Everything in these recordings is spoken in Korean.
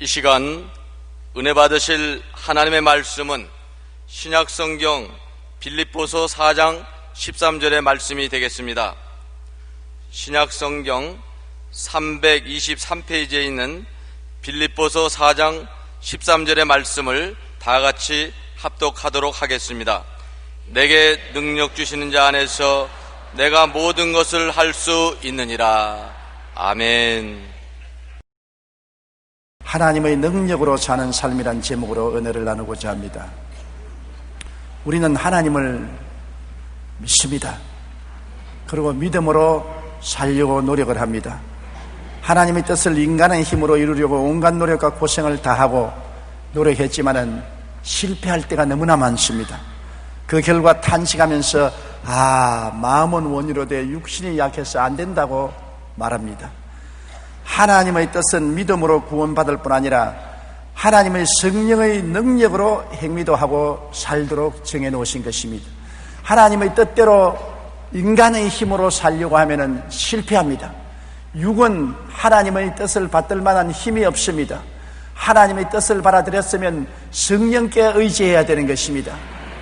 시간 은혜 받으실 하나님의 말씀은 신약성경 빌립보서 4장 13절의 말씀이 되겠습니다. 신약성경 323페이지에 있는 빌립보서 4장 13절의 말씀을 다같이 합독하도록 하겠습니다. 내게 능력 주시는 자 안에서 내가 모든 것을 할 수 있느니라. 아멘. 하나님의 능력으로 사는 삶이란 제목으로 은혜를 나누고자 합니다. 우리는 하나님을 믿습니다. 그리고 믿음으로 살려고 노력을 합니다. 하나님의 뜻을 인간의 힘으로 이루려고 온갖 노력과 고생을 다하고 노력했지만은 실패할 때가 너무나 많습니다. 그 결과 탄식하면서 마음은 원이로되 육신이 약해서 안 된다고 말합니다. 하나님의 뜻은 믿음으로 구원받을 뿐 아니라 하나님의 성령의 능력으로 행위도 하고 살도록 정해놓으신 것입니다. 하나님의 뜻대로 인간의 힘으로 살려고 하면 실패합니다. 육은 하나님의 뜻을 받들 만한 힘이 없습니다. 하나님의 뜻을 받아들였으면 성령께 의지해야 되는 것입니다.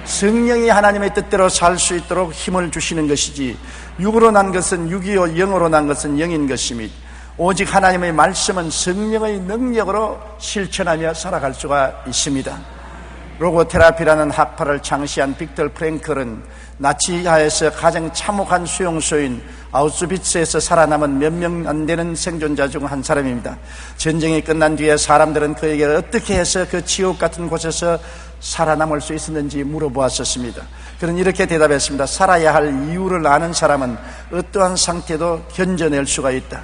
성령이 하나님의 뜻대로 살 수 있도록 힘을 주시는 것이지, 육으로 난 것은 육이요 영으로 난 것은 영인 것입니다. 오직 하나님의 말씀은 성령의 능력으로 실천하며 살아갈 수가 있습니다. 로고테라피라는 학파를 창시한 빅터 프랭클은 나치하에서 가장 참혹한 수용소인 아우슈비츠에서 살아남은 몇 명 안 되는 생존자 중 한 사람입니다. 전쟁이 끝난 뒤에 사람들은 그에게 어떻게 해서 그 지옥 같은 곳에서 살아남을 수 있었는지 물어보았었습니다. 그는 이렇게 대답했습니다. 살아야 할 이유를 아는 사람은 어떠한 상태도 견뎌낼 수가 있다.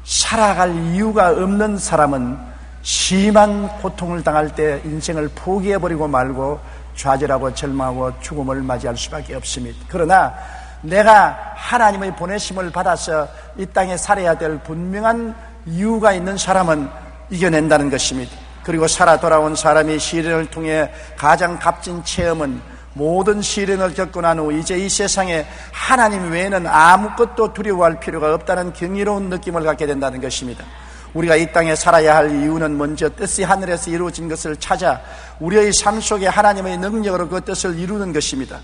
살아갈 이유가 없는 사람은 심한 고통을 당할 때 인생을 포기해버리고 말고 좌절하고 절망하고 죽음을 맞이할 수밖에 없습니다. 그러나 내가 하나님의 보내심을 받아서 이 땅에 살아야 될 분명한 이유가 있는 사람은 이겨낸다는 것입니다. 그리고 살아 돌아온 사람이 시련을 통해 가장 값진 체험은 모든 시련을 겪고 난 후 이제 이 세상에 하나님 외에는 아무것도 두려워할 필요가 없다는 경이로운 느낌을 갖게 된다는 것입니다. 우리가 이 땅에 살아야 할 이유는 먼저 뜻이 하늘에서 이루어진 것을 찾아 우리의 삶 속에 하나님의 능력으로 그 뜻을 이루는 것입니다.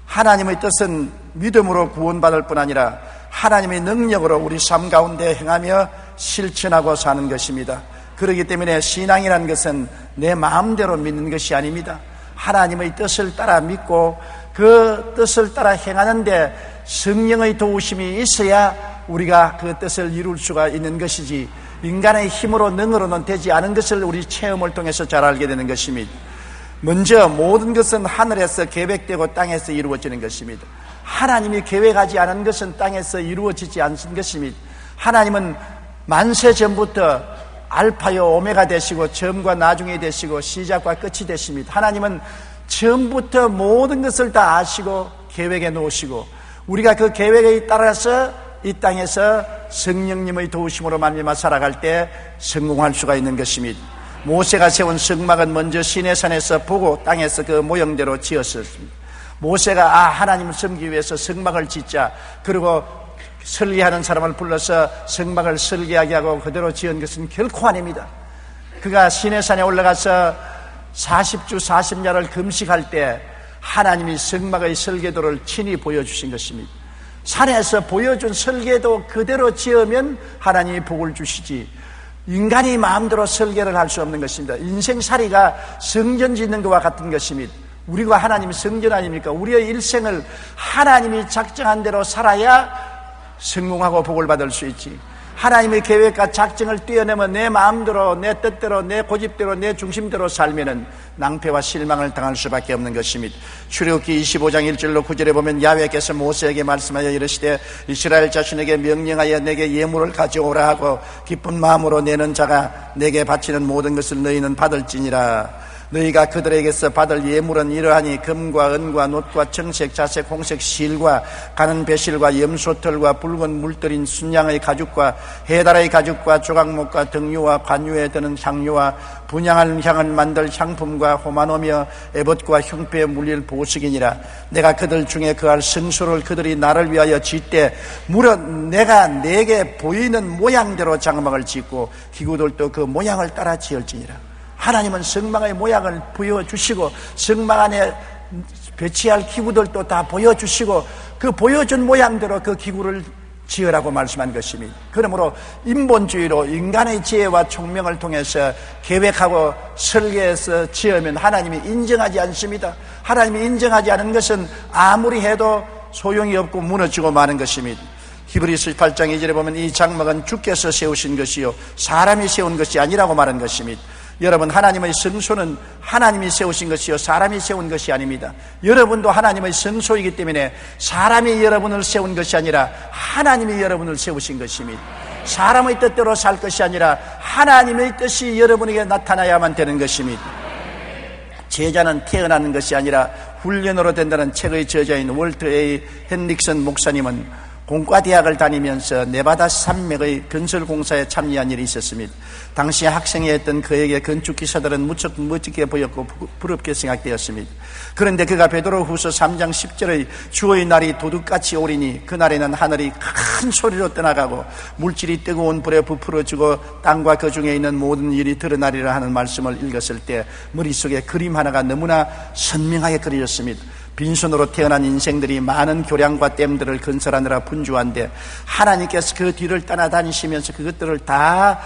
하나님의 뜻은 믿음으로 구원받을 뿐 아니라 하나님의 능력으로 우리 삶 가운데 행하며 실천하고 사는 것입니다. 그렇기 때문에 신앙이라는 것은 내 마음대로 믿는 것이 아닙니다. 하나님의 뜻을 따라 믿고 그 뜻을 따라 행하는데 성령의 도우심이 있어야 우리가 그 뜻을 이룰 수가 있는 것이지, 인간의 힘으로 능으로는 되지 않은 것을 우리 체험을 통해서 잘 알게 되는 것입니다. 먼저 모든 것은 하늘에서 계획되고 땅에서 이루어지는 것입니다. 하나님이 계획하지 않은 것은 땅에서 이루어지지 않는 것입니다. 하나님은 만세 전부터 알파요 오메가 되시고 처음과 나중에 되시고 시작과 끝이 되십니다. 하나님은 처음부터 모든 것을 다 아시고 계획해 놓으시고 우리가 그 계획에 따라서 이 땅에서 성령님의 도우심으로 말미암아 살아갈 때 성공할 수가 있는 것입니다. 모세가 세운 성막은 먼저 시내산에서 보고 땅에서 그 모형대로 지었습니다. 모세가 하나님을 섬기기 위해서 성막을 짓자, 그리고 설계하는 사람을 불러서 성막을 설계하게 하고 그대로 지은 것은 결코 아닙니다. 그가 시내산에 올라가서 40주 40야를 금식할 때 하나님이 성막의 설계도를 친히 보여주신 것입니다. 산에서 보여준 설계도 그대로 지으면 하나님이 복을 주시지, 인간이 마음대로 설계를 할 수 없는 것입니다. 인생살이가 성전 짓는 것과 같은 것입니다. 우리가 하나님이 성전 아닙니까? 우리의 일생을 하나님이 작정한 대로 살아야 성공하고 복을 받을 수 있지. 하나님의 계획과 작정을 뛰어넘어 내 마음대로, 내 뜻대로, 내 고집대로, 내 중심대로 살면은 낭패와 실망을 당할 수밖에 없는 것입니다. 출애굽기 25장 1절로 9절에 보면 야훼께서 모세에게 말씀하여 이르시되 이스라엘 자손에게 명령하여 내게 예물을 가져오라 하고 기쁜 마음으로 내는 자가 내게 바치는 모든 것을 너희는 받을지니라. 너희가 그들에게서 받을 예물은 이러하니 금과 은과 놋과 청색, 자색, 홍색 실과 가는 배실과 염소털과 붉은 물들인 순양의 가죽과 해달의 가죽과 조각목과 등유와 관유에 드는 향유와 분향할 향을 만들 향품과 호마노며 에봇과 흉패에 물릴 보석이니라. 내가 그들 중에 그할 성소를 그들이 나를 위하여 짓되 무릇 내가 내게 보이는 모양대로 장막을 짓고 기구들도 그 모양을 따라 지을지니라. 하나님은 성막의 모양을 보여주시고 성막 안에 배치할 기구들도 다 보여주시고 그 보여준 모양대로 그 기구를 지으라고 말씀한 것입니다. 그러므로 인본주의로 인간의 지혜와 총명을 통해서 계획하고 설계해서 지으면 하나님이 인정하지 않습니다. 하나님이 인정하지 않은 것은 아무리 해도 소용이 없고 무너지고 마는 것입니다. 히브리서 8장 2절에 보면 이 장막은 주께서 세우신 것이요 사람이 세운 것이 아니라고 말한 것입니다. 여러분, 하나님의 성소는 하나님이 세우신 것이요 사람이 세운 것이 아닙니다. 여러분도 하나님의 성소이기 때문에 사람이 여러분을 세운 것이 아니라 하나님이 여러분을 세우신 것입니다. 사람의 뜻대로 살 것이 아니라 하나님의 뜻이 여러분에게 나타나야만 되는 것입니다. 제자는 태어나는 것이 아니라 훈련으로 된다는 책의 저자인 월트 A. 헨릭슨 목사님은 공과대학을 다니면서 네바다 산맥의 건설공사에 참여한 일이 있었습니다. 당시 학생이었던 그에게 건축기사들은 무척 멋지게 보였고 부럽게 생각되었습니다. 그런데 그가 베드로후서 3장 10절의 주의 날이 도둑같이 오리니 그날에는 하늘이 큰 소리로 떠나가고 물질이 뜨거운 불에 부풀어지고 땅과 그 중에 있는 모든 일이 드러나리라 하는 말씀을 읽었을 때 머릿속에 그림 하나가 너무나 선명하게 그려졌습니다. 빈손으로 태어난 인생들이 많은 교량과 댐들을 건설하느라 분주한데 하나님께서 그 뒤를 따라다니시면서 그것들을 다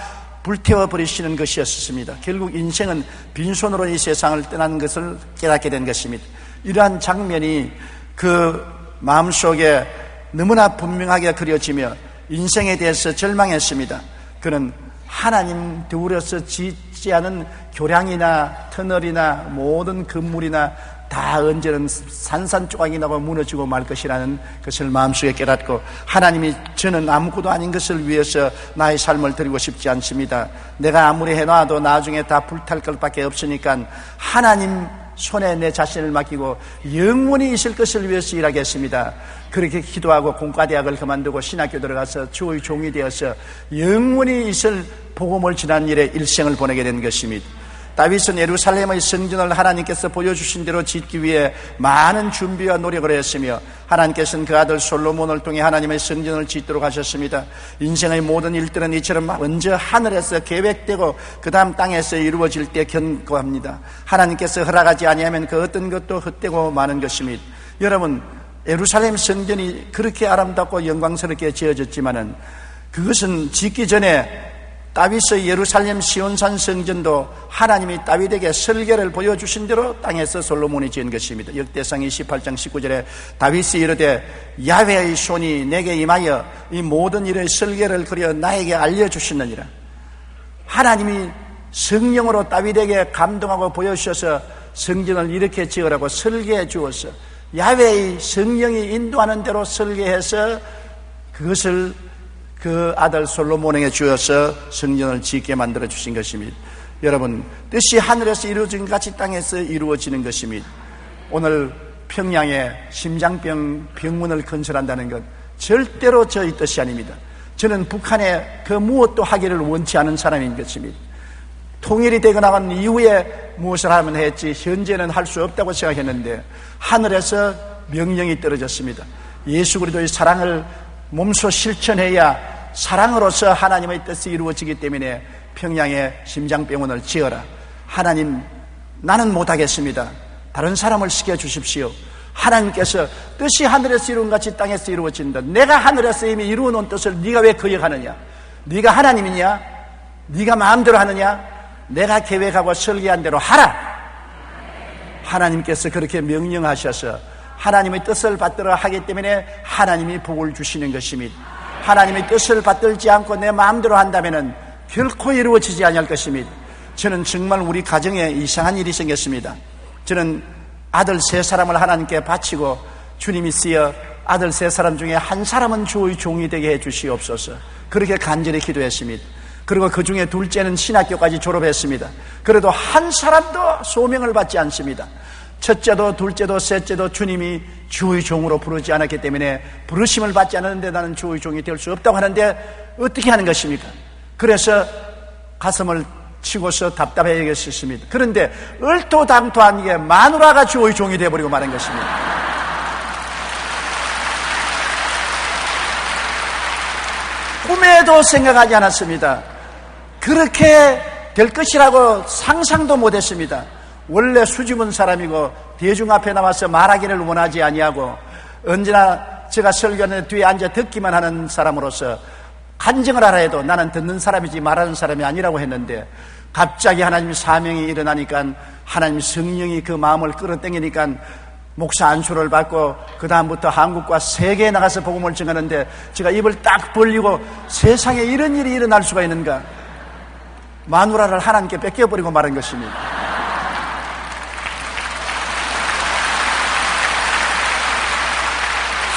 불태워버리시는 것이었습니다. 결국 인생은 빈손으로 이 세상을 떠나는 것을 깨닫게 된 것입니다. 이러한 장면이 그 마음속에 너무나 분명하게 그려지며 인생에 대해서 절망했습니다. 그는 하나님 더불어서 짓지 않은 교량이나 터널이나 모든 건물이나 다 언제는 산산조각이 나고 무너지고 말 것이라는 것을 마음속에 깨닫고 하나님이 저는 아무것도 아닌 것을 위해서 나의 삶을 드리고 싶지 않습니다. 내가 아무리 해놔도 나중에 다 불탈 것밖에 없으니까 하나님 손에 내 자신을 맡기고 영원히 있을 것을 위해서 일하겠습니다. 그렇게 기도하고 공과대학을 그만두고 신학교 들어가서 주의 종이 되어서 영원히 있을 복음을 전하는 일에 일생을 보내게 된 것입니다. 다윗은 예루살렘의 성전을 하나님께서 보여주신 대로 짓기 위해 많은 준비와 노력을 했으며 하나님께서는 그 아들 솔로몬을 통해 하나님의 성전을 짓도록 하셨습니다. 인생의 모든 일들은 이처럼 먼저 하늘에서 계획되고 그 다음 땅에서 이루어질 때 견고합니다. 하나님께서 허락하지 아니하면 그 어떤 것도 헛되고 마는 것입니다. 여러분, 예루살렘 성전이 그렇게 아름답고 영광스럽게 지어졌지만은 그것은 짓기 전에 다윗의 예루살렘 시온산 성전도 하나님이 다윗에게 설계를 보여주신 대로 땅에서 솔로몬이 지은 것입니다. 역대상 28장 19절에 다윗이 이르되 야훼의 손이 내게 임하여 이 모든 일의 설계를 그려 나에게 알려주시느니라. 하나님이 성령으로 다윗에게 감동하고 보여주셔서 성전을 이렇게 지으라고 설계해 주어서 야훼의 성령이 인도하는 대로 설계해서 그것을 그 아들 솔로몬에게 주어서 성전을 짓게 만들어 주신 것입니다. 여러분, 뜻이 하늘에서 이루어진 것 같이 땅에서 이루어지는 것입니다. 오늘 평양에 심장병 병원을 건설한다는 것 절대로 저희 뜻이 아닙니다. 저는 북한에 그 무엇도 하기를 원치 않은 사람인 것입니다. 통일이 되고 나간 이후에 무엇을 하면 했지 현재는 할 수 없다고 생각했는데 하늘에서 명령이 떨어졌습니다. 예수 그리스도의 사랑을 몸소 실천해야 사랑으로서 하나님의 뜻이 이루어지기 때문에 평양에 심장병원을 지어라. 하나님, 나는 못하겠습니다. 다른 사람을 시켜주십시오. 하나님께서 뜻이 하늘에서 이룬 같이 땅에서 이루어진다. 내가 하늘에서 이미 이루어놓은 뜻을 네가 왜 거역하느냐? 네가 하나님이냐? 네가 마음대로 하느냐? 내가 계획하고 설계한 대로 하라. 하나님께서 그렇게 명령하셔서 하나님의 뜻을 받들어 하기 때문에 하나님이 복을 주시는 것입니다. 하나님의 뜻을 받들지 않고 내 마음대로 한다면 결코 이루어지지 않을 것입니다. 저는 정말 우리 가정에 이상한 일이 생겼습니다. 저는 아들 3사람을 하나님께 바치고 주님이 쓰여 아들 3사람 중에 한 사람은 주의 종이 되게 해 주시옵소서. 그렇게 간절히 기도했습니다. 그리고 그 중에 둘째는 신학교까지 졸업했습니다. 그래도 한 사람도 소명을 받지 않습니다. 첫째도 둘째도 셋째도 주님이 주의 종으로 부르지 않았기 때문에 부르심을 받지 않았는데 나는 주의 종이 될 수 없다고 하는데 어떻게 하는 것입니까? 그래서 가슴을 치고서 답답해 여겼습니다. 그런데 얼토당토한 게 마누라가 주의 종이 되어버리고 마는 것입니다. 꿈에도 생각하지 않았습니다. 그렇게 될 것이라고 상상도 못했습니다. 원래 수줍은 사람이고 대중 앞에 나와서 말하기를 원하지 아니하고 언제나 제가 설교하는 뒤에 앉아 듣기만 하는 사람으로서 간증을 하라 해도 나는 듣는 사람이지 말하는 사람이 아니라고 했는데 갑자기 하나님의 사명이 일어나니까 하나님 성령이 그 마음을 끌어당기니까 목사 안수를 받고 그 다음부터 한국과 세계에 나가서 복음을 전하는데 제가 입을 딱 벌리고 세상에 이런 일이 일어날 수가 있는가? 마누라를 하나님께 뺏겨버리고 말한 것입니다.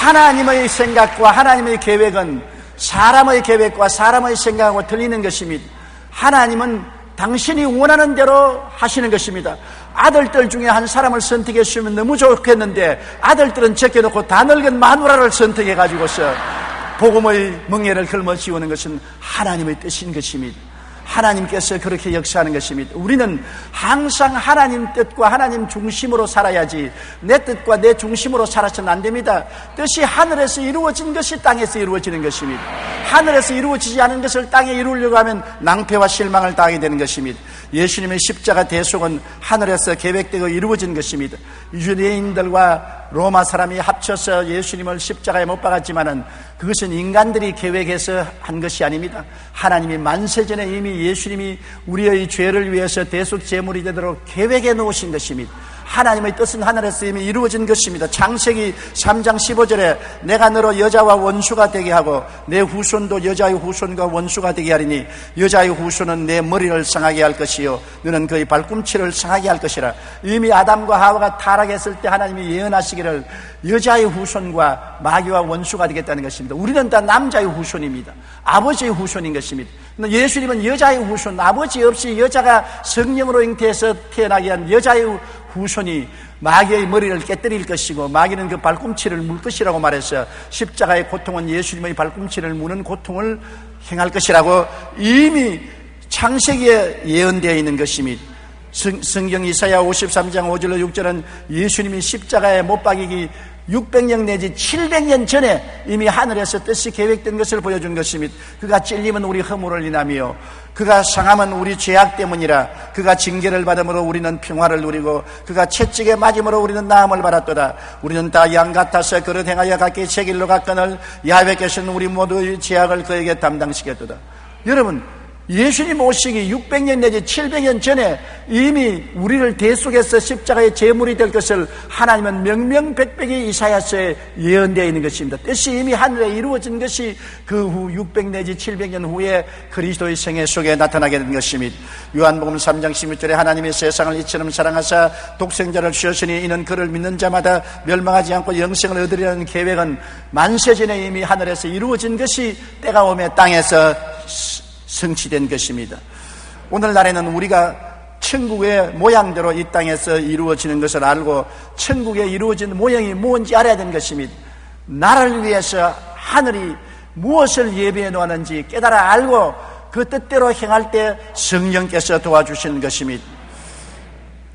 하나님의 생각과 하나님의 계획은 사람의 계획과 사람의 생각하고 틀리는 것입니다. 하나님은 당신이 원하는 대로 하시는 것입니다. 아들들 중에 한 사람을 선택해 주시면 너무 좋겠는데 아들들은 제껴놓고 다 늙은 마누라를 선택해 가지고서 복음의 멍에를 걸머쥐우는 것은 하나님의 뜻인 것입니다. 하나님께서 그렇게 역사하는 것입니다. 우리는 항상 하나님 뜻과 하나님 중심으로 살아야지 내 뜻과 내 중심으로 살아서는 안 됩니다. 뜻이 하늘에서 이루어진 것이 땅에서 이루어지는 것입니다. 하늘에서 이루어지지 않은 것을 땅에 이루려고 하면 낭패와 실망을 당하게 되는 것입니다. 예수님의 십자가 대속은 하늘에서 계획되고 이루어진 것입니다. 유대인들과 로마 사람이 합쳐서 예수님을 십자가에 못 박았지만은 그것은 인간들이 계획해서 한 것이 아닙니다. 하나님이 만세전에 이미 예수님이 우리의 죄를 위해서 대속 제물이 되도록 계획해 놓으신 것입니다. 하나님의 뜻은 하늘에서 이미 이루어진 것입니다. 창세기 3장 15절에 내가 너로 여자와 원수가 되게 하고 내 후손도 여자의 후손과 원수가 되게 하리니 여자의 후손은 내 머리를 상하게 할 것이요 너는 그의 발꿈치를 상하게 할 것이라. 이미 아담과 하와가 타락했을 때 하나님이 예언하시기를 여자의 후손과 마귀와 원수가 되겠다는 것입니다. 우리는 다 남자의 후손입니다. 아버지의 후손인 것입니다. 예수님은 여자의 후손, 아버지 없이 여자가 성령으로 잉태해서 태어나게 한 여자의 후손이 마귀의 머리를 깨뜨릴 것이고 마귀는 그 발꿈치를 물 것이라고 말해서 십자가의 고통은 예수님의 발꿈치를 무는 고통을 행할 것이라고 이미 창세기에 예언되어 있는 것입니다. 성경 이사야 53장 5절로 6절은 예수님이 십자가에 못 박이기 600년 내지 700년 전에 이미 하늘에서 뜻이 계획된 것을 보여준 것입니다. 그가 찔림은 우리 허물을 인하며 그가 상함은 우리 죄악 때문이라. 그가 징계를 받음으로 우리는 평화를 누리고 그가 채찍에 맞음으로 우리는 나음을 받았도다. 우리는 다 양 같아서 그릇 행하여 각기 제 길로 갔거늘 야훼께서는 우리 모두의 죄악을 그에게 담당시켰도다. 여러분, 예수님 오시기 600년 내지 700년 전에 이미 우리를 대속해서 십자가의 제물이 될 것을 하나님은 명명백백이 이사야서에 예언되어 있는 것입니다. 뜻이 이미 하늘에 이루어진 것이 그 후 600 내지 700년 후에 그리스도의 생애 속에 나타나게 된 것입니다. 요한복음 3장 16절에 하나님이 세상을 이처럼 사랑하사 독생자를 주셨으니 이는 그를 믿는 자마다 멸망하지 않고 영생을 얻으리라는 계획은 만세전에 이미 하늘에서 이루어진 것이 때가 오매 땅에서 성취된 것입니다. 오늘날에는 우리가 천국의 모양대로 이 땅에서 이루어지는 것을 알고 천국에 이루어진 모양이 뭔지 알아야 되는 것입니다. 나를 위해서 하늘이 무엇을 예비해 놓았는지 깨달아 알고 그 뜻대로 행할 때 성령께서 도와주시는 것입니다.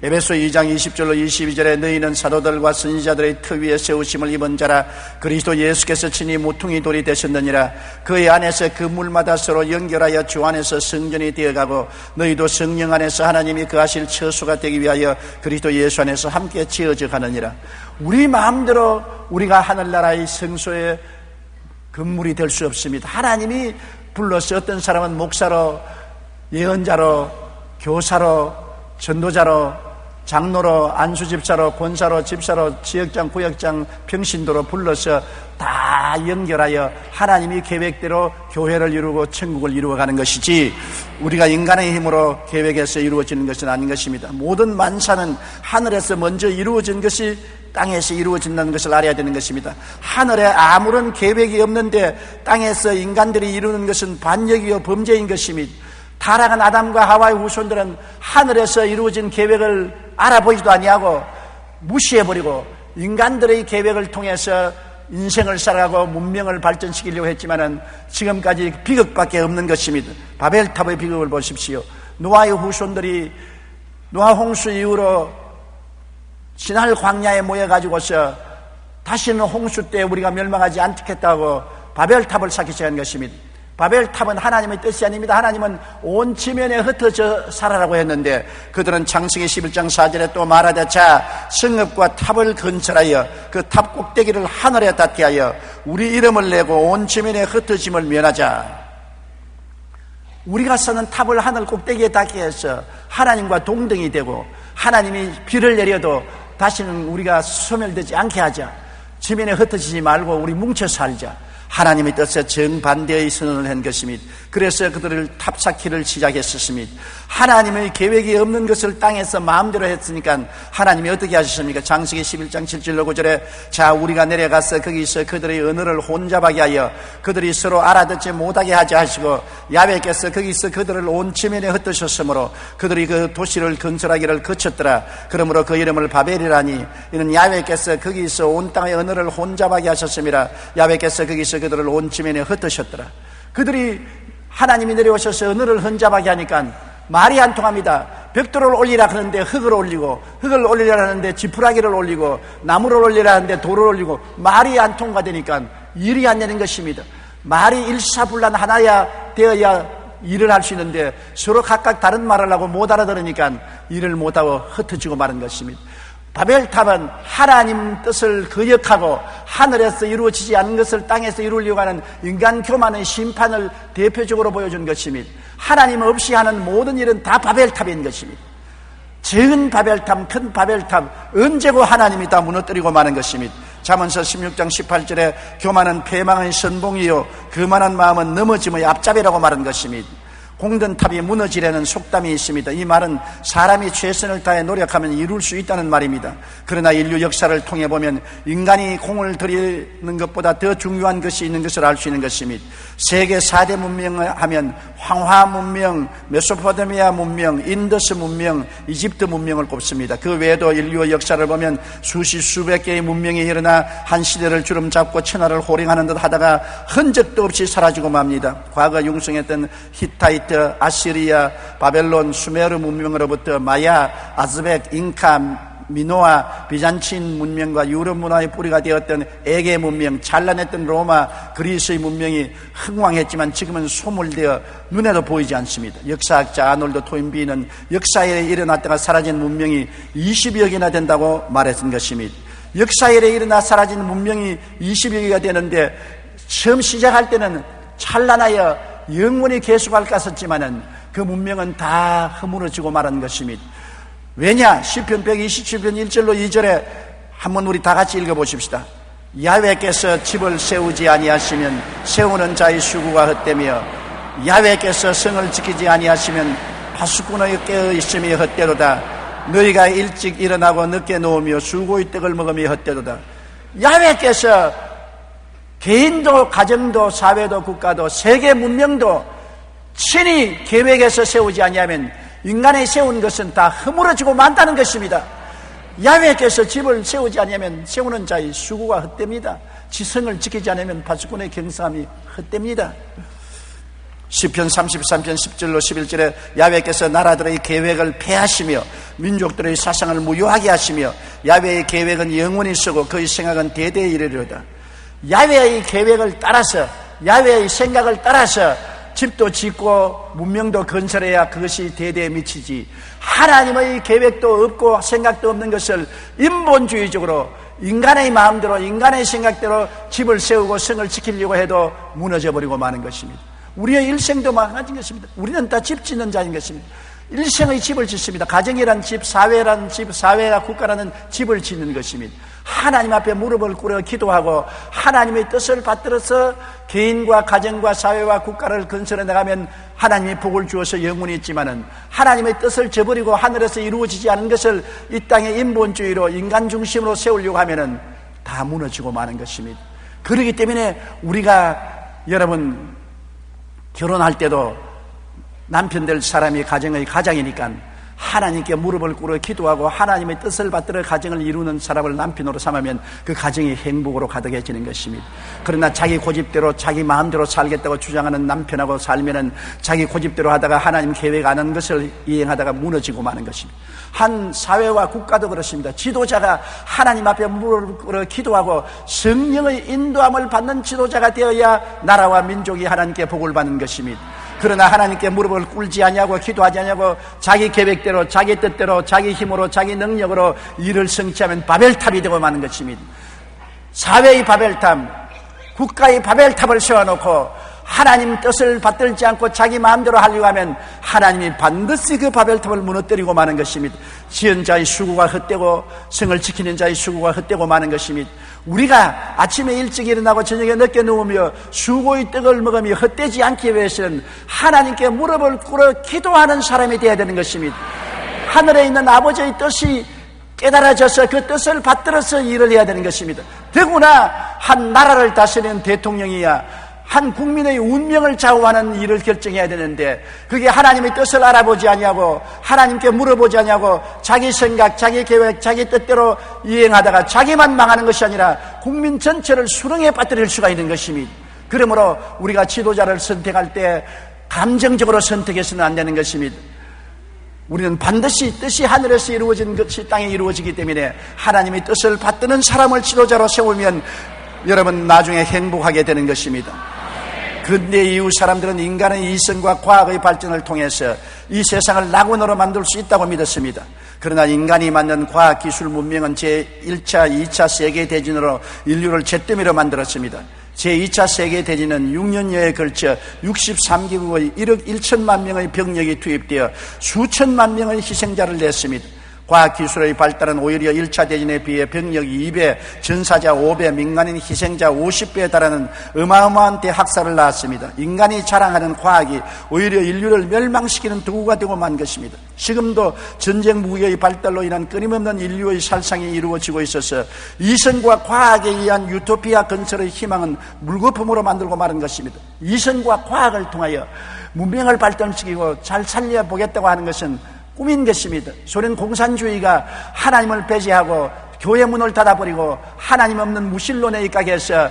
에베소 2장 20절로 22절에 너희는 사도들과 선지자들의 터 위에 세우심을 입은 자라. 그리스도 예수께서 친히 모퉁이 돌이 되셨느니라. 그의 안에서 그 물마다 서로 연결하여 주 안에서 성전이 되어가고 너희도 성령 안에서 하나님이 거하실 처소가 되기 위하여 그리스도 예수 안에서 함께 지어져 가느니라. 우리 마음대로 우리가 하늘나라의 성소의 건물이 될 수 없습니다. 하나님이 불러서 어떤 사람은 목사로, 예언자로, 교사로, 전도자로, 장로로, 안수집사로, 권사로, 집사로, 지역장, 구역장, 평신도로 불러서 다 연결하여 하나님이 계획대로 교회를 이루고 천국을 이루어가는 것이지, 우리가 인간의 힘으로 계획해서 이루어지는 것은 아닌 것입니다. 모든 만사는 하늘에서 먼저 이루어진 것이 땅에서 이루어진다는 것을 알아야 되는 것입니다. 하늘에 아무런 계획이 없는데 땅에서 인간들이 이루는 것은 반역이요 범죄인 것입니다. 타락한 아담과 하와의 후손들은 하늘에서 이루어진 계획을 알아보지도 아니하고 무시해버리고 인간들의 계획을 통해서 인생을 살아가고 문명을 발전시키려고 했지만은 지금까지 비극밖에 없는 것입니다. 바벨탑의 비극을 보십시오. 노아의 후손들이 노아 홍수 이후로 신할 광야에 모여가지고서 다시는 홍수 때 우리가 멸망하지 않겠다고 바벨탑을 쌓기 시작한 것입니다. 바벨탑은 하나님의 뜻이 아닙니다. 하나님은 온 지면에 흩어져 살아라고 했는데 그들은 창세기 11장 4절에 또 말하되 자 성읍과 탑을 건설하여 그 탑 꼭대기를 하늘에 닿게 하여 우리 이름을 내고 온 지면에 흩어짐을 면하자. 우리가 쓰는 탑을 하늘 꼭대기에 닿게 해서 하나님과 동등이 되고 하나님이 비를 내려도 다시는 우리가 소멸되지 않게 하자. 지면에 흩어지지 말고 우리 뭉쳐 살자. 하나님의 뜻에 정반대의 선언을 한 것입니다. 그래서 그들을 탑쌓기를 시작했었습니다. 하나님의 계획이 없는 것을 땅에서 마음대로 했으니까 하나님이 어떻게 하셨습니까? 창세기 11장 7절로 9절에 자 우리가 내려가서 거기서 그들의 언어를 혼잡하게 하여 그들이 서로 알아듣지 못하게 하지 하시고 야훼께서 거기서 그들을 온 지면에 흩으셨으므로 그들이 그 도시를 건설하기를 거쳤더라. 그러므로 그 이름을 바벨이라니 이는 야훼께서 거기서 온 땅의 언어를 혼잡하게 하셨음이라. 야훼께서 거기서 그들을 온 지면에 흩으셨더라. 그들이 하나님이 내려오셔서 언어를 혼잡하게 하니까 말이 안 통합니다. 벽돌을 올리라 하는데 흙을 올리고 흙을 올리라 하는데 지푸라기를 올리고 나무를 올리라 하는데 돌을 올리고 말이 안 통과되니까 일이 안 되는 것입니다. 말이 일사불란 하나야 되어야 일을 할 수 있는데 서로 각각 다른 말을 하고 못 알아들으니까 일을 못하고 흩어지고 마는 것입니다. 바벨탑은 하나님 뜻을 거역하고 하늘에서 이루어지지 않는 것을 땅에서 이루려고 하는 인간 교만의 심판을 대표적으로 보여준 것입니다. 하나님 없이 하는 모든 일은 다 바벨탑인 것입니다. 적은 바벨탑, 큰 바벨탑, 언제고 하나님이 다 무너뜨리고 마는 것입니다. 잠언서 16장 18절에 교만은 패망의 선봉이요 거만한 마음은 넘어짐의 앞잡이라고 말한 것입니다. 공든 탑이 무너지려는 속담이 있습니다. 이 말은 사람이 최선을 다해 노력하면 이룰 수 있다는 말입니다. 그러나 인류 역사를 통해 보면 인간이 공을 들이는 것보다 더 중요한 것이 있는 것을 알 수 있는 것입니다. 세계 4대 문명을 하면 황화 문명, 메소포타미아 문명, 인더스 문명, 이집트 문명을 꼽습니다. 그 외에도 인류의 역사를 보면 수백 개의 문명이 일어나 한 시대를 주름잡고 천하를 호령하는 듯 하다가 흔적도 없이 사라지고 맙니다. 과거 융성했던 히타이트, 아시리아, 바벨론, 수메르 문명으로부터 마야, 아즈벡, 잉카, 미노아, 비잔틴 문명과 유럽 문화의 뿌리가 되었던 에게 문명, 찬란했던 로마, 그리스의 문명이 흥왕했지만 지금은 소멸되어 눈에도 보이지 않습니다. 역사학자 아놀드 토인비는 역사에 일어났다가 사라진 문명이 20여 개나 된다고 말했던 것입니다. 역사에 일어나 사라진 문명이 20여 개가 되는데 처음 시작할 때는 찬란하여 영원히 계속할 것 같았지만은 그 문명은 다 허물어지고 말한 것입니다. 왜냐? 시편 127편 1절로 2절에 한번 우리 다 같이 읽어보십시다. 야훼께서 집을 세우지 아니하시면 세우는 자의 수고가 헛되며 야훼께서 성을 지키지 아니하시면 파수꾼의 깨어 있음이 헛되도다. 너희가 일찍 일어나고 늦게 누우며 수고의 떡을 먹으며 헛되도다. 야훼께서 개인도 가정도 사회도 국가도 세계 문명도 친히 계획해서 세우지 아니하면 인간이 세운 것은 다 허물어지고 만다는 것입니다. 야훼께서 집을 세우지 아니하면 세우는 자의 수고가 헛됩니다. 지성을 지키지 않으면 파수꾼의 경사함이 헛됩니다. 시편 33편 10절로 11절에 야훼께서 나라들의 계획을 폐하시며 민족들의 사상을 무효하게 하시며 야훼의 계획은 영원히 쓰고 그의 생각은 대대에 이르리로다. 야훼의 계획을 따라서 야훼의 생각을 따라서 집도 짓고 문명도 건설해야 그것이 대대에 미치지, 하나님의 계획도 없고 생각도 없는 것을 인본주의적으로 인간의 마음대로 인간의 생각대로 집을 세우고 성을 지키려고 해도 무너져 버리고 마는 것입니다. 우리의 일생도 마찬가지인 것입니다. 우리는 다 집 짓는 자인 것입니다. 일생의 집을 짓습니다. 가정이란 집, 사회란 집, 사회와 국가라는 집을 짓는 것입니다. 하나님 앞에 무릎을 꿇어 기도하고 하나님의 뜻을 받들어서 개인과 가정과 사회와 국가를 건설해 나가면 하나님이 복을 주어서 영원히 있지만은 하나님의 뜻을 저버리고 하늘에서 이루어지지 않은 것을 이 땅의 인본주의로 인간 중심으로 세우려고 하면은 다 무너지고 마는 것입니다. 그렇기 때문에 우리가 여러분 결혼할 때도 남편 될 사람이 가정의 가장이니까 하나님께 무릎을 꿇어 기도하고 하나님의 뜻을 받들어 가정을 이루는 사람을 남편으로 삼으면 그 가정이 행복으로 가득해지는 것입니다. 그러나 자기 고집대로 자기 마음대로 살겠다고 주장하는 남편하고 살면은 자기 고집대로 하다가 하나님 계획 안 한 것을 이행하다가 무너지고 마는 것입니다. 한 사회와 국가도 그렇습니다. 지도자가 하나님 앞에 무릎을 꿇어 기도하고 성령의 인도함을 받는 지도자가 되어야 나라와 민족이 하나님께 복을 받는 것입니다. 그러나 하나님께 무릎을 꿇지 아니하고 기도하지 아니하고 자기 계획대로 자기 뜻대로 자기 힘으로 자기 능력으로 일을 성취하면 바벨탑이 되고 마는 것입니다. 사회의 바벨탑, 국가의 바벨탑을 세워놓고 하나님 뜻을 받들지 않고 자기 마음대로 하려고 하면 하나님이 반드시 그 바벨탑을 무너뜨리고 마는 것입니다. 지은 자의 수고가 헛되고 성을 지키는 자의 수고가 헛되고 마는 것입니다. 우리가 아침에 일찍 일어나고 저녁에 늦게 누우며 수고의 떡을 먹으며 헛되지 않기 위해서는 하나님께 무릎을 꿇어 기도하는 사람이 되어야 되는 것입니다. 하늘에 있는 아버지의 뜻이 깨달아져서 그 뜻을 받들어서 일을 해야 되는 것입니다. 더구나 한 나라를 다스리는 대통령이야 한 국민의 운명을 좌우하는 일을 결정해야 되는데 그게 하나님의 뜻을 알아보지 아니하고 하나님께 물어보지 아니하고 자기 생각, 자기 계획, 자기 뜻대로 이행하다가 자기만 망하는 것이 아니라 국민 전체를 수렁에 빠뜨릴 수가 있는 것입니다. 그러므로 우리가 지도자를 선택할 때 감정적으로 선택해서는 안 되는 것입니다. 우리는 반드시 뜻이 하늘에서 이루어진 것이 땅에 이루어지기 때문에 하나님의 뜻을 받드는 사람을 지도자로 세우면 여러분 나중에 행복하게 되는 것입니다. 근대 이후 사람들은 인간의 이성과 과학의 발전을 통해서 이 세상을 낙원으로 만들 수 있다고 믿었습니다. 그러나 인간이 만든 과학 기술 문명은 제1차, 2차 세계대전으로 인류를 잿더미로 만들었습니다. 제2차 세계대전은 6년여에 걸쳐 63개국의 1억 1천만 명의 병력이 투입되어 수천만 명의 희생자를 냈습니다. 과학기술의 발달은 오히려 1차 대전에 비해 병력이 2배, 전사자 5배, 민간인 희생자 50배에 달하는 어마어마한 대학살을 낳았습니다. 인간이 자랑하는 과학이 오히려 인류를 멸망시키는 도구가 되고 만 것입니다. 지금도 전쟁 무기의 발달로 인한 끊임없는 인류의 살상이 이루어지고 있어서 이성과 과학에 의한 유토피아 건설의 희망은 물거품으로 만들고 마는 것입니다. 이성과 과학을 통하여 문명을 발전시키고 잘 살려보겠다고 하는 것은 꿈인 것입니다. 소련 공산주의가 하나님을 배제하고 교회 문을 닫아버리고 하나님 없는 무신론에 입각해서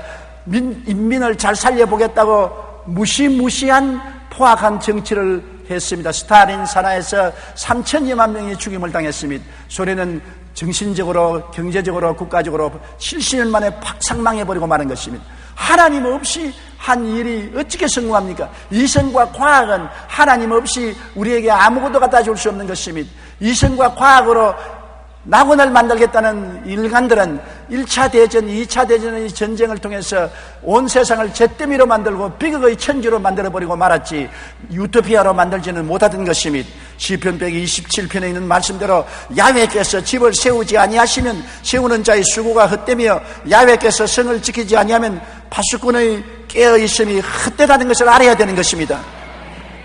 인민을 잘 살려보겠다고 무시무시한 포악한 정치를 했습니다. 스탈린 산하에서 3천여만 명이 죽임을 당했습니다. 소련은 정신적으로 경제적으로 국가적으로 70년 만에 팍상망해버리고 마는 것입니다. 하나님 없이 한 일이 어떻게 성공합니까? 이성과 과학은 하나님 없이 우리에게 아무것도 갖다 줄 수 없는 것입니다. 이성과 과학으로 낙원을 만들겠다는 인간들은 1차 대전, 2차 대전의 전쟁을 통해서 온 세상을 잿더미로 만들고 비극의 천지로 만들어버리고 말았지 유토피아로 만들지는 못하던 것입니다. 시편 127편에 있는 말씀대로 야훼께서 집을 세우지 아니하시면 세우는 자의 수고가 헛되며 야훼께서 성을 지키지 아니하면 파수꾼의 깨어있음이 헛되다는 것을 알아야 되는 것입니다.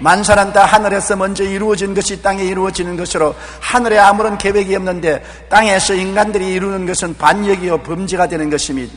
만사는 다 하늘에서 먼저 이루어진 것이 땅에 이루어지는 것으로 하늘에 아무런 계획이 없는데 땅에서 인간들이 이루는 것은 반역이요 범죄가 되는 것입니다.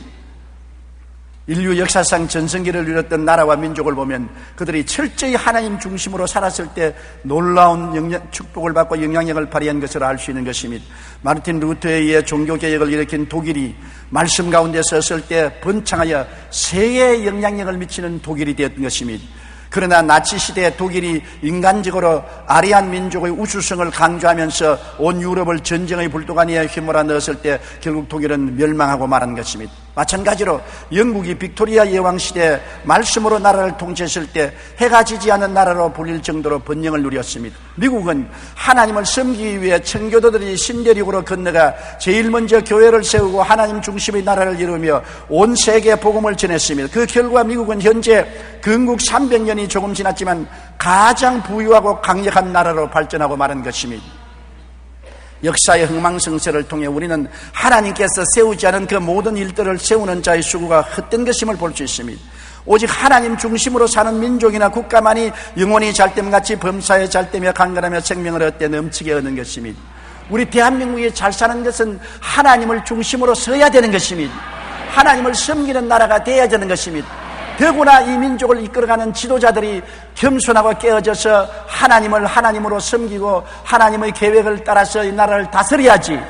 인류 역사상 전성기를 누렸던 나라와 민족을 보면 그들이 철저히 하나님 중심으로 살았을 때 놀라운 축복을 받고 영향력을 발휘한 것을 알 수 있는 것입니다. 마르틴 루터에 의해 종교개혁을 일으킨 독일이 말씀 가운데 섰을 때 번창하여 세계에 영향력을 미치는 독일이 되었던 것입니다. 그러나 나치 시대의 독일이 인간적으로 아리안 민족의 우수성을 강조하면서 온 유럽을 전쟁의 불도가니에 휘몰아 넣었을 때 결국 독일은 멸망하고 말한 것입니다. 마찬가지로 영국이 빅토리아 여왕 시대에 말씀으로 나라를 통치했을 때 해가 지지 않는 나라로 불릴 정도로 번영을 누렸습니다. 미국은 하나님을 섬기기 위해 청교도들이 신대륙으로 건너가 제일 먼저 교회를 세우고 하나님 중심의 나라를 이루며 온 세계에 복음을 전했습니다. 그 결과 미국은 현재 건국 300년이 조금 지났지만 가장 부유하고 강력한 나라로 발전하고 마는 것입니다. 역사의 흥망성쇠를 통해 우리는 하나님께서 세우지 않은 그 모든 일들을 세우는 자의 수고가 헛된 것임을 볼 수 있습니다. 오직 하나님 중심으로 사는 민족이나 국가만이 영혼이 잘됨같이 범사에 잘되며 강건하며 생명을 얻되 넘치게 얻는 것입니다. 우리 대한민국이 잘 사는 것은 하나님을 중심으로 서야 되는 것입니다. 하나님을 섬기는 나라가 되어야 되는 것입니다. 더구나 이 민족을 이끌어가는 지도자들이 겸손하고 깨어져서 하나님을 하나님으로 섬기고 하나님의 계획을 따라서 이 나라를 다스려야지,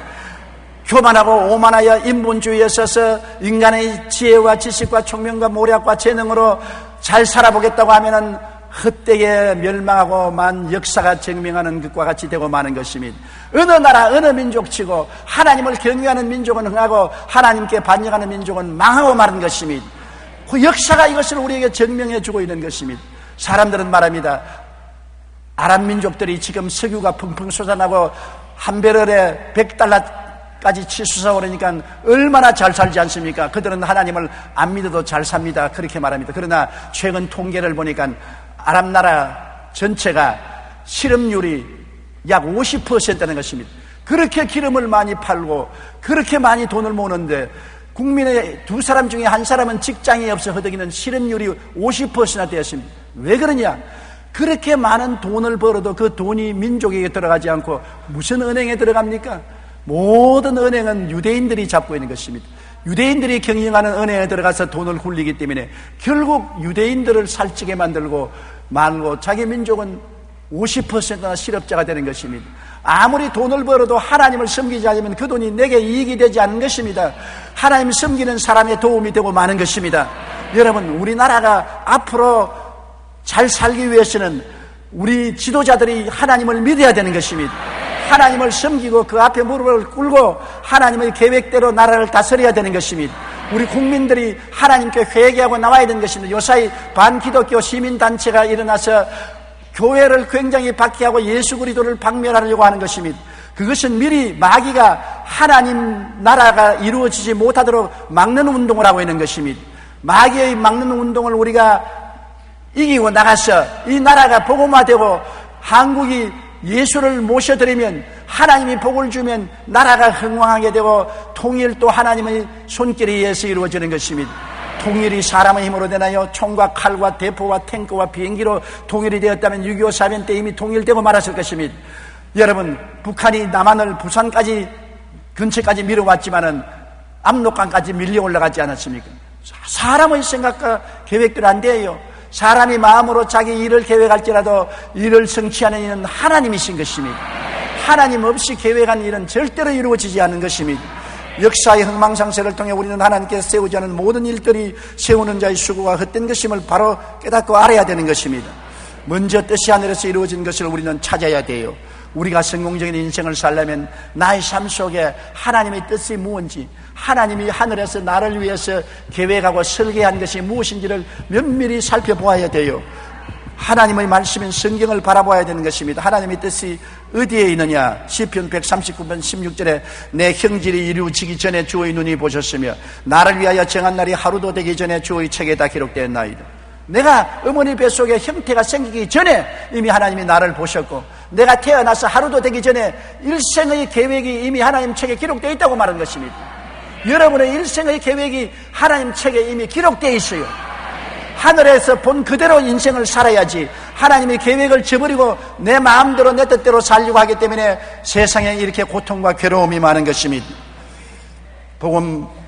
교만하고 오만하여 인본주의에 서서 인간의 지혜와 지식과 총명과 모략과 재능으로 잘 살아보겠다고 하면은 헛되게 멸망하고 만 역사가 증명하는 것과 같이 되고 마는 것입니다. 어느 나라 어느 민족치고 하나님을 경외하는 민족은 흥하고 하나님께 반역하는 민족은 망하고 마는 것입니다. 그 역사가 이것을 우리에게 증명해 주고 있는 것입니다. 사람들은 말합니다. 아랍 민족들이 지금 석유가 펑펑 솟아나고 한 배럴에 $100까지 치솟아 오르니까 얼마나 잘 살지 않습니까? 그들은 하나님을 안 믿어도 잘 삽니다. 그렇게 말합니다. 그러나 최근 통계를 보니까 아랍 나라 전체가 실업률이 약 50%라는 것입니다. 그렇게 기름을 많이 팔고 그렇게 많이 돈을 모으는데 국민의 두 사람 중에 한 사람은 직장이 없어 허덕이는 실업률이 50%나 되었습니다. 왜 그러냐? 그렇게 많은 돈을 벌어도 그 돈이 민족에게 들어가지 않고 무슨 은행에 들어갑니까? 모든 은행은 유대인들이 잡고 있는 것입니다. 유대인들이 경영하는 은행에 들어가서 돈을 굴리기 때문에 결국 유대인들을 살찌게 만들고 말고 자기 민족은 50%나 실업자가 되는 것입니다. 아무리 돈을 벌어도 하나님을 섬기지 않으면 그 돈이 내게 이익이 되지 않는 것입니다. 하나님 섬기는 사람의 도움이 되고 마는 것입니다. 여러분, 우리나라가 앞으로 잘 살기 위해서는 우리 지도자들이 하나님을 믿어야 되는 것입니다. 하나님을 섬기고 그 앞에 무릎을 꿇고 하나님의 계획대로 나라를 다스려야 되는 것입니다. 우리 국민들이 하나님께 회개하고 나와야 되는 것입니다. 요사이 반기독교 시민단체가 일어나서 교회를 굉장히 박해하고 예수 그리스도를 박멸하려고 하는 것입니다. 그것은 미리 마귀가 하나님 나라가 이루어지지 못하도록 막는 운동을 하고 있는 것입니다. 마귀의 막는 운동을 우리가 이기고 나가서 이 나라가 복음화되고 한국이 예수를 모셔드리면 하나님이 복을 주면 나라가 흥왕하게 되고 통일도 하나님의 손길에 의해서 이루어지는 것입니다. 통일이 사람의 힘으로 되나요? 총과 칼과 대포와 탱크와 비행기로 통일이 되었다면 6.25 사변 때 이미 통일되고 말았을 것입니다. 여러분, 북한이 남한을 부산까지 근처까지 밀어왔지만은 압록강까지 밀려 올라가지 않았습니까? 사람의 생각과 계획대로 안 돼요. 사람이 마음으로 자기 일을 계획할지라도 일을 성취하는 일은 하나님이신 것입니다. 하나님 없이 계획한 일은 절대로 이루어지지 않는 것입니다. 역사의 흥망상쇠를 통해 우리는 하나님께서 세우지 않은 모든 일들이 세우는 자의 수고가 헛된 것임을 바로 깨닫고 알아야 되는 것입니다. 먼저 뜻이 하늘에서 이루어진 것을 우리는 찾아야 돼요. 우리가 성공적인 인생을 살려면 나의 삶 속에 하나님의 뜻이 무엇인지, 하나님이 하늘에서 나를 위해서 계획하고 설계한 것이 무엇인지를 면밀히 살펴보아야 돼요. 하나님의 말씀인 성경을 바라봐야 되는 것입니다. 하나님의 뜻이 어디에 있느냐? 시편 139편 16절에 내 형질이 이루어지기 전에 주의 눈이 보셨으며 나를 위하여 정한 날이 하루도 되기 전에 주의 책에 다 기록되었나이다. 내가 어머니 뱃속에 형태가 생기기 전에 이미 하나님이 나를 보셨고, 내가 태어나서 하루도 되기 전에 일생의 계획이 이미 하나님 책에 기록되어 있다고 말하는 것입니다. 여러분의 일생의 계획이 하나님 책에 이미 기록되어 있어요. 하늘에서 본 그대로 인생을 살아야지 하나님의 계획을 저버리고 내 마음대로 내 뜻대로 살려고 하기 때문에 세상에 이렇게 고통과 괴로움이 많은 것입니다.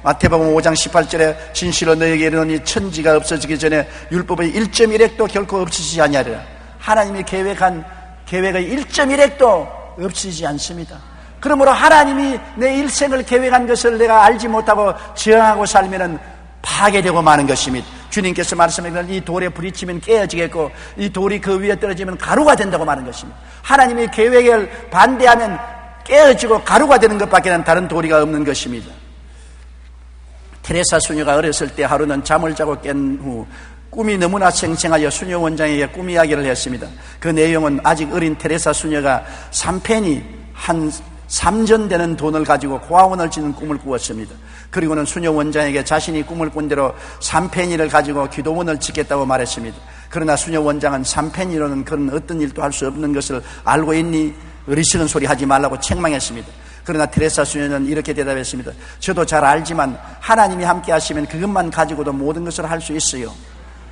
마태복음 5장 18절에 진실로 너에게 이르노니 천지가 없어지기 전에 율법의 1.1획도 결코 없어지지 아니하리라. 하나님이 계획한 계획의 1.1획도 없어지지 않습니다. 그러므로 하나님이 내 일생을 계획한 것을 내가 알지 못하고 저항하고 살면은 파괴되고 마는 것입니다. 주님께서 말씀하시는 이 돌에 불이 치면 깨어지겠고 이 돌이 그 위에 떨어지면 가루가 된다고 말하는 것입니다. 하나님의 계획을 반대하면 깨어지고 가루가 되는 것밖에는 다른 도리가 없는 것입니다. 테레사 수녀가 어렸을 때 하루는 잠을 자고 깬 후 꿈이 너무나 생생하여 수녀 원장에게 꿈 이야기를 했습니다. 그 내용은 아직 어린 테레사 수녀가 3페니 한 3전 되는 돈을 가지고 고아원을 짓는 꿈을 꾸었습니다. 그리고는 수녀 원장에게 자신이 꿈을 꾼 대로 3페니를 가지고 기도원을 짓겠다고 말했습니다. 그러나 수녀 원장은 3페니로는 그런 어떤 일도 할 수 없는 것을 알고 있니? 어리석은 소리 하지 말라고 책망했습니다. 그러나 테레사 수녀는 이렇게 대답했습니다. 저도 잘 알지만 하나님이 함께 하시면 그것만 가지고도 모든 것을 할 수 있어요.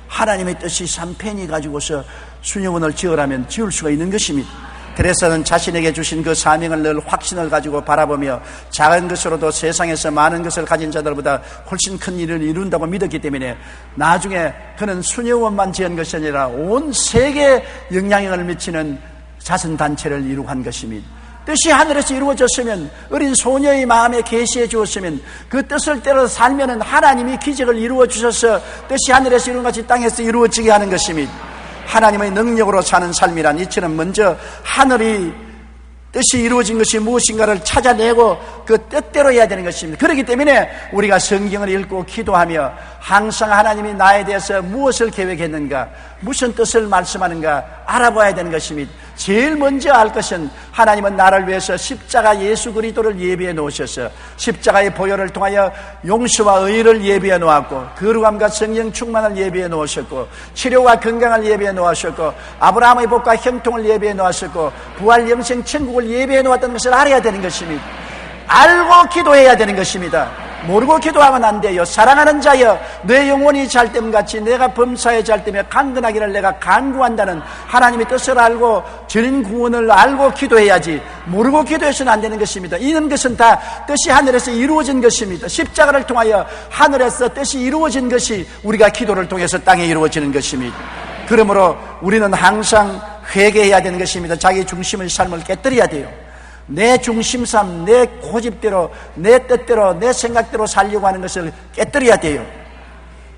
하나님의 뜻이 3페니 가지고서 수녀원을 지으라면 지을 수가 있는 것입니다. 테레사는 자신에게 주신 그 사명을 늘 확신을 가지고 바라보며 작은 것으로도 세상에서 많은 것을 가진 자들보다 훨씬 큰 일을 이룬다고 믿었기 때문에 나중에 그는 수녀원만 지은 것이 아니라 온 세계에 영향력을 미치는 자선단체를 이루고 한 것입니다. 뜻이 하늘에서 이루어졌으면, 어린 소녀의 마음에 계시해 주었으면, 그 뜻을 따라 살면은 하나님이 기적을 이루어 주셔서 뜻이 하늘에서 이룬 것이 땅에서 이루어지게 하는 것입니다. 하나님의 능력으로 사는 삶이란 이처럼 먼저 하늘이 뜻이 이루어진 것이 무엇인가를 찾아내고 그 뜻대로 해야 되는 것입니다. 그렇기 때문에 우리가 성경을 읽고 기도하며 항상 하나님이 나에 대해서 무엇을 계획했는가, 무슨 뜻을 말씀하는가 알아봐야 되는 것입니다. 제일 먼저 알 것은 하나님은 나를 위해서 십자가 예수 그리스도를 예비해 놓으셔서 십자가의 보혈을 통하여 용서와 의를 예비해 놓았고, 거룩함과 성령 충만을 예비해 놓으셨고, 치료와 건강을 예비해 놓으셨고, 아브라함의 복과 형통을 예비해 놓으셨고, 부활 영생 천국을 예비해 놓았다는 것을 알아야 되는 것입니다. 알고 기도해야 되는 것입니다. 모르고 기도하면 안 돼요. 사랑하는 자여, 내 영혼이 잘됨같이 내가 범사에 잘됨에 강건하기를 내가 간구한다는 하나님의 뜻을 알고 전 구원을 알고 기도해야지, 모르고 기도해서는 안 되는 것입니다. 이런 것은 다 뜻이 하늘에서 이루어진 것입니다. 십자가를 통하여 하늘에서 뜻이 이루어진 것이 우리가 기도를 통해서 땅에 이루어지는 것입니다. 그러므로 우리는 항상 회개해야 되는 것입니다. 자기 중심의 삶을 깨뜨려야 돼요. 내 중심삼, 내 고집대로, 내 뜻대로, 내 생각대로 살려고 하는 것을 깨뜨려야 돼요.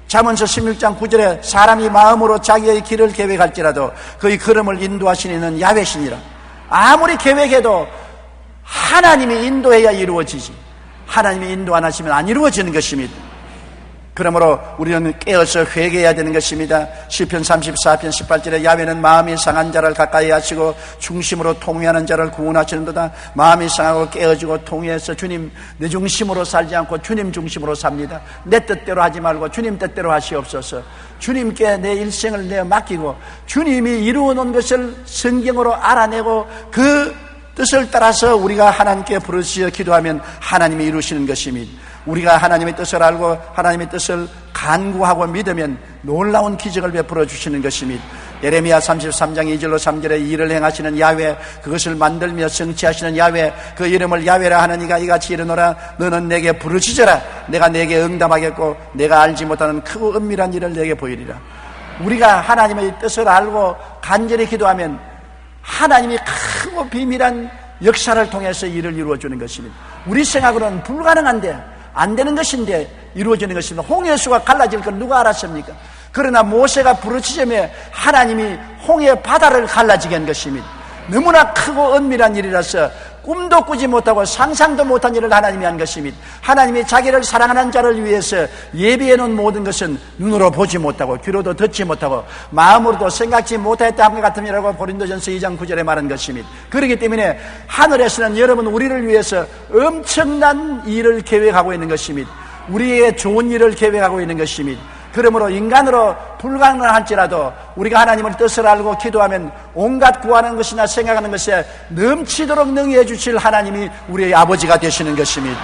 잠언서 16장 9절에 사람이 마음으로 자기의 길을 계획할지라도 그의 걸음을 인도하시는 이는 야훼시니라. 아무리 계획해도 하나님이 인도해야 이루어지지, 하나님이 인도 안 하시면 안 이루어지는 것입니다. 그러므로 우리는 깨어서 회개해야 되는 것입니다. 시편 34편 18절에 야훼는 마음이 상한 자를 가까이 하시고 중심으로 통회하는 자를 구원하시는도다. 마음이 상하고 깨어지고 통회해서 주님 내 중심으로 살지 않고 주님 중심으로 삽니다. 내 뜻대로 하지 말고 주님 뜻대로 하시옵소서. 주님께 내 일생을 내어 맡기고 주님이 이루어 놓은 것을 성경으로 알아내고 그 뜻을 따라서 우리가 하나님께 부르짖어 기도하면 하나님이 이루시는 것입니다. 우리가 하나님의 뜻을 알고 하나님의 뜻을 간구하고 믿으면 놀라운 기적을 베풀어 주시는 것입니다. 예레미야 33장 2절로 3절에 일을 행하시는 야훼, 그것을 만들며 성취하시는 야훼, 그 이름을 야훼라 하는 이가 이같이 이르노라. 너는 내게 부르짖어라. 내가 내게 응답하겠고 내가 알지 못하는 크고 은밀한 일을 내게 보이리라. 우리가 하나님의 뜻을 알고 간절히 기도하면 하나님이 크고 비밀한 역사를 통해서 일을 이루어주는 것입니다. 우리 생각으로는 불가능한데, 안 되는 것인데 이루어지는 것입니다. 홍해수가 갈라질 걸 누가 알았습니까? 그러나 모세가 부르짖음에 하나님이 홍해 바다를 갈라지게 한 것입니다. 너무나 크고 은밀한 일이라서 꿈도 꾸지 못하고 상상도 못한 일을 하나님이 한 것입니다. 하나님이 자기를 사랑하는 자를 위해서 예비해 놓은 모든 것은 눈으로 보지 못하고 귀로도 듣지 못하고 마음으로도 생각지 못했다 함과 같음이라고 고린도전서 2장 9절에 말한 것입니다. 그렇기 때문에 하늘에서는 여러분 우리를 위해서 엄청난 일을 계획하고 있는 것입니다. 우리의 좋은 일을 계획하고 있는 것입니다. 그러므로 인간으로 불가능할지라도 우리가 하나님의 뜻을 알고 기도하면 온갖 구하는 것이나 생각하는 것에 넘치도록 능히 해주실 하나님이 우리의 아버지가 되시는 것입니다.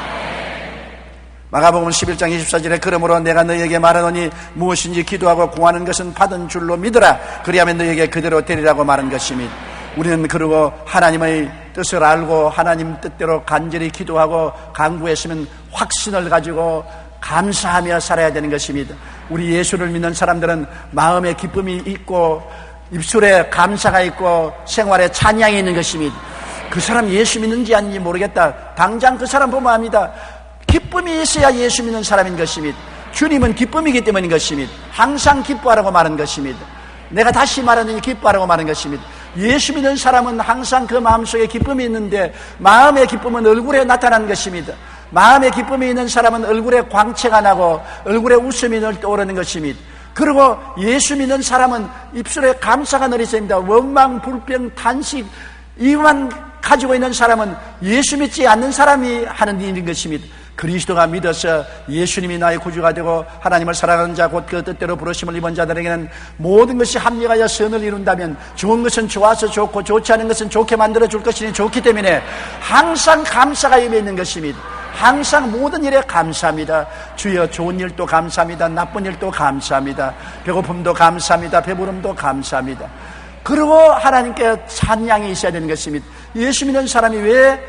마가복음 11장 24절에 그러므로 내가 너희에게 말하노니 무엇인지 기도하고 구하는 것은 받은 줄로 믿으라. 그리하면 너희에게 그대로 되리라고 말한 것입니다. 우리는 그러고 하나님의 뜻을 알고 하나님 뜻대로 간절히 기도하고 간구했으면 확신을 가지고 감사하며 살아야 되는 것입니다. 우리 예수를 믿는 사람들은 마음에 기쁨이 있고 입술에 감사가 있고 생활에 찬양이 있는 것입니다. 그 사람 예수 믿는지 아닌지 모르겠다. 당장 그 사람 보면 압니다. 기쁨이 있어야 예수 믿는 사람인 것입니다. 주님은 기쁨이기 때문인 것입니다. 항상 기뻐하라고 말한 것입니다. 내가 다시 말하느니 기뻐하라고 말한 것입니다. 예수 믿는 사람은 항상 그 마음속에 기쁨이 있는데 마음의 기쁨은 얼굴에 나타나는 것입니다. 마음의 기쁨이 있는 사람은 얼굴에 광채가 나고 얼굴에 웃음이 늘 떠오르는 것입니다. 그리고 예수 믿는 사람은 입술에 감사가 늘 있습니다. 원망, 불평, 탄식 이만 가지고 있는 사람은 예수 믿지 않는 사람이 하는 일인 것입니다. 그리스도가 믿어서 예수님이 나의 구주가 되고 하나님을 사랑하는 자 곧 그 뜻대로 부르심을 입은 자들에게는 모든 것이 합력하여 선을 이룬다면 좋은 것은 좋아서 좋고 좋지 않은 것은 좋게 만들어줄 것이니 좋기 때문에 항상 감사가 임해 있는 것입니다. 항상 모든 일에 감사합니다. 주여 좋은 일도 감사합니다. 나쁜 일도 감사합니다. 배고픔도 감사합니다. 배부름도 감사합니다. 그리고 하나님께 찬양이 있어야 되는 것입니다. 예수 믿는 사람이 왜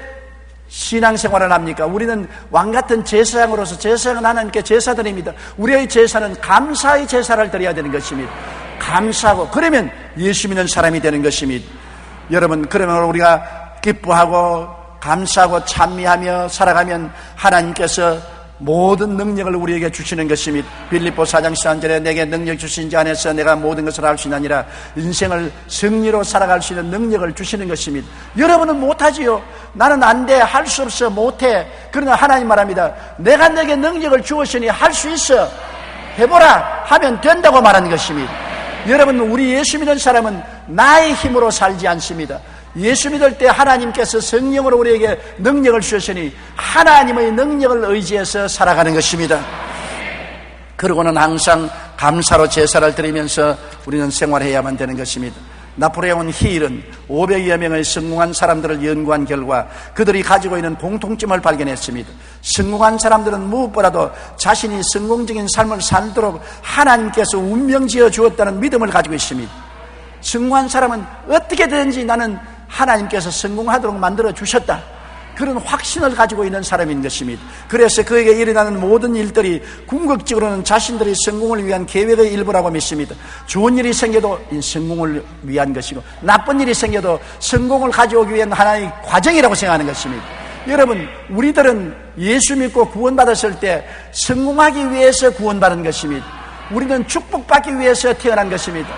신앙생활을 합니까? 우리는 왕같은 제사장으로서 제사장은 하나님께 제사드립니다. 우리의 제사는 감사의 제사를 드려야 되는 것입니다. 감사하고 그러면 예수 믿는 사람이 되는 것입니다. 여러분 그러면 우리가 기뻐하고 감사하고 찬미하며 살아가면 하나님께서 모든 능력을 우리에게 주시는 것입니다. 빌립보 4장 13절에 내게 능력 주신 자 안에서 내가 모든 것을 할 수 있느니라. 인생을 승리로 살아갈 수 있는 능력을 주시는 것입니다. 여러분은 못하지요. 나는 안 돼, 할 수 없어, 못해. 그러나 하나님 말합니다. 내가 내게 능력을 주었으니 할 수 있어, 해보라 하면 된다고 말하는 것입니다. 여러분 우리 예수 믿는 사람은 나의 힘으로 살지 않습니다. 예수 믿을 때 하나님께서 성령으로 우리에게 능력을 주셨으니 하나님의 능력을 의지해서 살아가는 것입니다. 그러고는 항상 감사로 제사를 드리면서 우리는 생활해야만 되는 것입니다. 나폴레옹 힐은 500여 명의 성공한 사람들을 연구한 결과 그들이 가지고 있는 공통점을 발견했습니다. 성공한 사람들은 무엇보다도 자신이 성공적인 삶을 살도록 하나님께서 운명 지어 주었다는 믿음을 가지고 있습니다. 성공한 사람은 어떻게든지 나는 하나님께서 성공하도록 만들어 주셨다, 그런 확신을 가지고 있는 사람인 것입니다. 그래서 그에게 일어나는 모든 일들이 궁극적으로는 자신들의 성공을 위한 계획의 일부라고 믿습니다. 좋은 일이 생겨도 성공을 위한 것이고 나쁜 일이 생겨도 성공을 가져오기 위한 하나의 과정이라고 생각하는 것입니다. 여러분 우리들은 예수 믿고 구원받았을 때 성공하기 위해서 구원받은 것입니다. 우리는 축복받기 위해서 태어난 것입니다.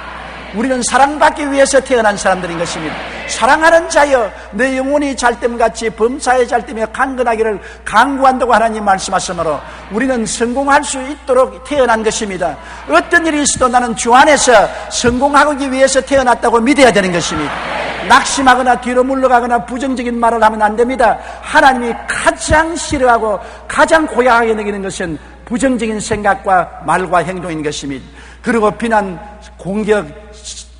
우리는 사랑받기 위해서 태어난 사람들인 것입니다. 사랑하는 자여 내 영혼이 잘됨같이 범사의 잘됨에 강건하기를 간구한다고 하나님 말씀하시므로 우리는 성공할 수 있도록 태어난 것입니다. 어떤 일이 있어도 나는 주 안에서 성공하기 위해서 태어났다고 믿어야 되는 것입니다. 낙심하거나 뒤로 물러가거나 부정적인 말을 하면 안 됩니다. 하나님이 가장 싫어하고 가장 고약하게 여기는 것은 부정적인 생각과 말과 행동인 것입니다. 그리고 비난, 공격,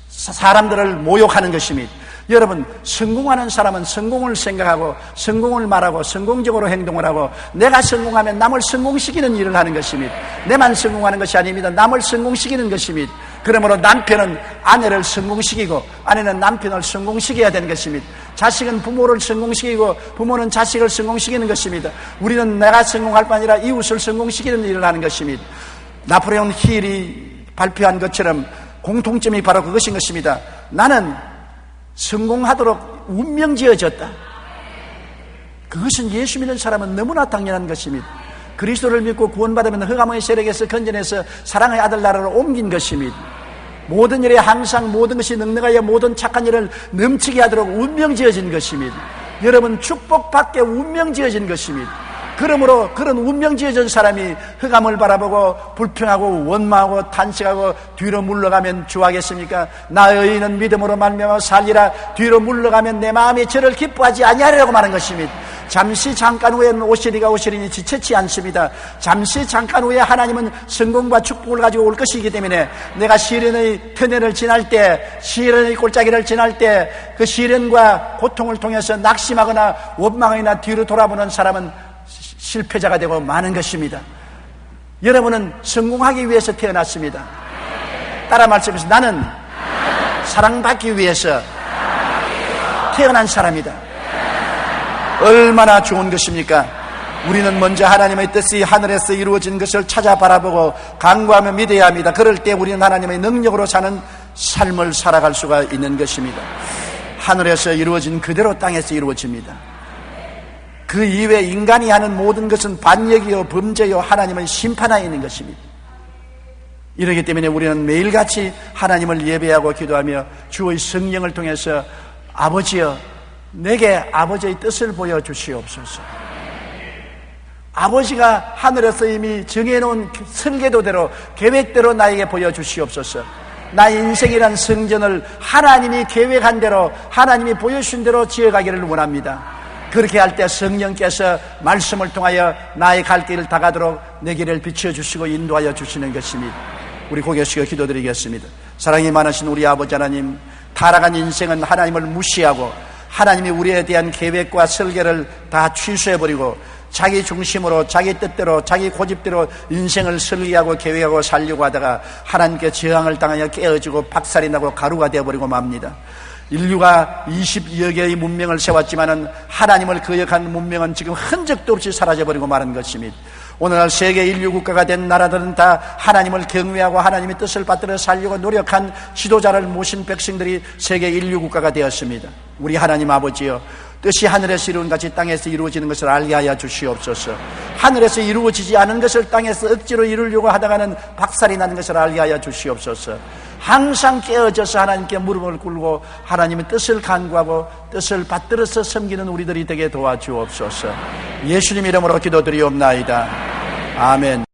사람들을 모욕하는 것입니다. 여러분 성공하는 사람은 성공을 생각하고 성공을 말하고 성공적으로 행동을 하고 내가 성공하면 남을 성공시키는 일을 하는 것입니다. 내만 성공하는 것이 아닙니다. 남을 성공시키는 것입니다. 그러므로 남편은 아내를 성공시키고 아내는 남편을 성공시켜야 되는 것입니다. 자식은 부모를 성공시키고 부모는 자식을 성공시키는 것입니다. 우리는 내가 성공할 뿐 아니라 이웃을 성공시키는 일을 하는 것입니다. 나폴레옹 힐이 발표한 것처럼 공통점이 바로 그것인 것입니다. 나는 성공하도록 운명 지어졌다. 그것은 예수 믿는 사람은 너무나 당연한 것입니다. 그리스도를 믿고 구원받으면 흑암의 세력에서 건져내서 사랑의 아들 나라로 옮긴 것입니다. 모든 일에 항상 모든 것이 넉넉하여 모든 착한 일을 넘치게 하도록 운명 지어진 것입니다. 여러분 축복받게 운명 지어진 것입니다. 그러므로 그런 운명 지어진 사람이 흑암을 바라보고 불평하고 원망하고 탄식하고 뒤로 물러가면 좋아하겠습니까? 나의 의인은 믿음으로 말미암아 살리라. 뒤로 물러가면 내 마음이 저를 기뻐하지 아니하리라고 말한 것입니다. 잠시 잠깐 후에는 오시리가 오시리니 지체치 않습니다. 잠시 잠깐 후에 하나님은 성공과 축복을 가지고 올 것이기 때문에 내가 시련의 터널을 지날 때, 시련의 골짜기를 지날 때 그 시련과 고통을 통해서 낙심하거나 원망이나 뒤로 돌아보는 사람은 실패자가 되고 마는 것입니다. 여러분은 성공하기 위해서 태어났습니다. 따라 말씀해서 나는 사랑받기 위해서 태어난 사람이다. 얼마나 좋은 것입니까? 우리는 먼저 하나님의 뜻이 하늘에서 이루어진 것을 찾아 바라보고 간구하며 믿어야 합니다. 그럴 때 우리는 하나님의 능력으로 사는 삶을 살아갈 수가 있는 것입니다. 하늘에서 이루어진 그대로 땅에서 이루어집니다. 그 이외에 인간이 하는 모든 것은 반역이요 범죄요 하나님의 심판하에 있는 것입니다. 이렇기 때문에 우리는 매일같이 하나님을 예배하고 기도하며 주의 성령을 통해서 아버지여 내게 아버지의 뜻을 보여주시옵소서. 아버지가 하늘에서 이미 정해놓은 설계도대로 계획대로 나에게 보여주시옵소서. 나의 인생이란 성전을 하나님이 계획한 대로 하나님이 보여준 대로 지어가기를 원합니다. 그렇게 할 때 성령께서 말씀을 통하여 나의 갈 길을 다가도록 내 길을 비춰주시고 인도하여 주시는 것입니다. 우리 고개 숙여 기도드리겠습니다. 사랑이 많으신 우리 아버지 하나님, 타락한 인생은 하나님을 무시하고 하나님이 우리에 대한 계획과 설계를 다 취소해버리고 자기 중심으로 자기 뜻대로 자기 고집대로 인생을 설계하고 계획하고 살려고 하다가 하나님께 저항을 당하여 깨어지고 박살이 나고 가루가 되어버리고 맙니다. 인류가 20여 개의 문명을 세웠지만은 하나님을 거역한 문명은 지금 흔적도 없이 사라져버리고 마는 것입니다. 오늘날 세계 인류 국가가 된 나라들은 다 하나님을 경외하고 하나님의 뜻을 받들어 살려고 노력한 지도자를 모신 백성들이 세계 인류 국가가 되었습니다. 우리 하나님 아버지여, 뜻이 하늘에서 이루어진 같이 땅에서 이루어지는 것을 알게 하여 주시옵소서. 하늘에서 이루어지지 않은 것을 땅에서 억지로 이루려고 하다가는 박살이 나는 것을 알게 하여 주시옵소서. 항상 깨어져서 하나님께 무릎을 꿇고 하나님의 뜻을 간구하고 뜻을 받들어서 섬기는 우리들이 되게 도와주옵소서. 예수님 이름으로 기도드리옵나이다. 아멘.